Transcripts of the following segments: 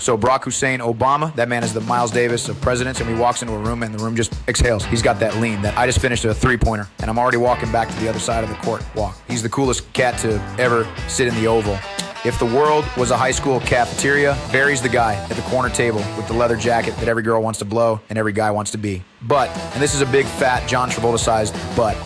So Barack Hussein Obama, that man is the Miles Davis of presidents, and he walks into a room and the room just exhales. He's got that lean that I just finished a three-pointer and I'm already walking back to the other side of the court walk. He's the coolest cat to ever sit in the Oval. If the world was a high school cafeteria, Barry's the guy at the corner table with the leather jacket that every girl wants to blow and every guy wants to be. But, and this is a big fat John Travolta-sized but,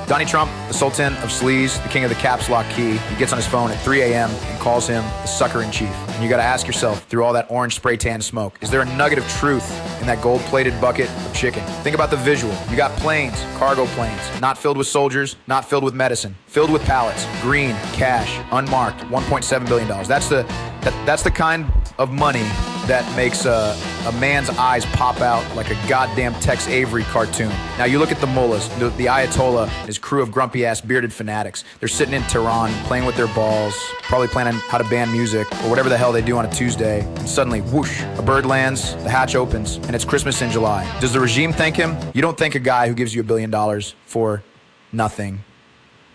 Donnie Trump, the Sultan of Sleaze, the king of the caps lock key, he gets on his phone at 3 a.m. and calls him the sucker-in-chief. And you gotta ask yourself, through all that orange spray tan smoke, is there a nugget of truth in that gold-plated bucket of chicken? Think about the visual. You got planes, cargo planes, not filled with soldiers, not filled with medicine, filled with pallets, green, cash, unmarked, $1.7 billion. That's the kind of money that makes a man's eyes pop out like a goddamn Tex Avery cartoon. Now you look at the Mullahs, the Ayatollah and his crew of grumpy-ass bearded fanatics. They're sitting in Tehran, playing with their balls, probably planning how to ban music or whatever the hell they do on a Tuesday. And suddenly, whoosh, a bird lands, the hatch opens, and it's Christmas in July. Does the regime thank him? You don't thank a guy who gives you $1 billion for nothing.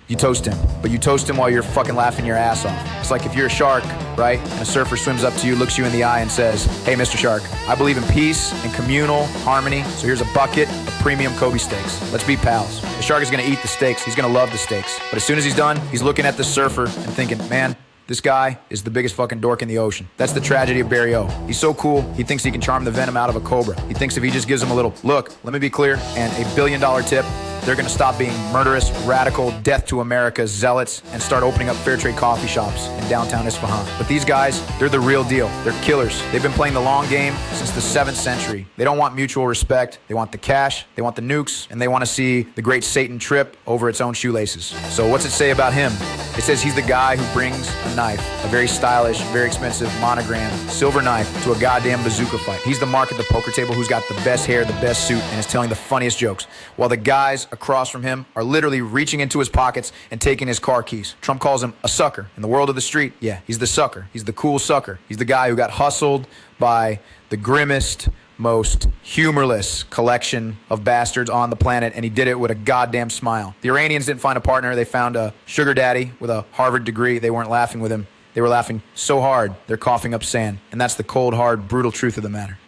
You toast him, but you toast him while you're fucking laughing your ass off. It's like if you're a shark, right, and a surfer swims up to you, looks you in the eye and says, hey, Mr. Shark, I believe in peace and communal harmony, so here's a bucket of premium Kobe steaks. Let's be pals. The shark is gonna eat the steaks. He's gonna love the steaks. But as soon as he's done, he's looking at the surfer and thinking, man, this guy is the biggest fucking dork in the ocean. That's the tragedy of Barry O. He's so cool, he thinks he can charm the venom out of a cobra. He thinks if he just gives him a little, look, let me be clear, and $1 billion tip, they're gonna stop being murderous, radical, death to America zealots and start opening up fair trade coffee shops in downtown Isfahan. But these guys, they're the real deal. They're killers. They've been playing the long game since the 7th century. They don't want mutual respect. They want the cash, they want the nukes, and they want to see the great Satan trip over its own shoelaces. So what's it say about him? It says he's the guy who brings a knife, a very stylish, very expensive monogram silver knife to a goddamn bazooka fight. He's the mark at the poker table who's got the best hair, the best suit, and is telling the funniest jokes, while the guys across from him are literally reaching into his pockets and taking his car keys. Trump calls him a sucker. In the world of the street, yeah, he's the sucker. He's the cool sucker. He's the guy who got hustled by the grimmest, most humorless collection of bastards on the planet, and he did it with a goddamn smile. The Iranians didn't find a partner. They found a sugar daddy with a Harvard degree. They weren't laughing with him. They were laughing so hard, they're coughing up sand. And that's the cold, hard, brutal truth of the matter.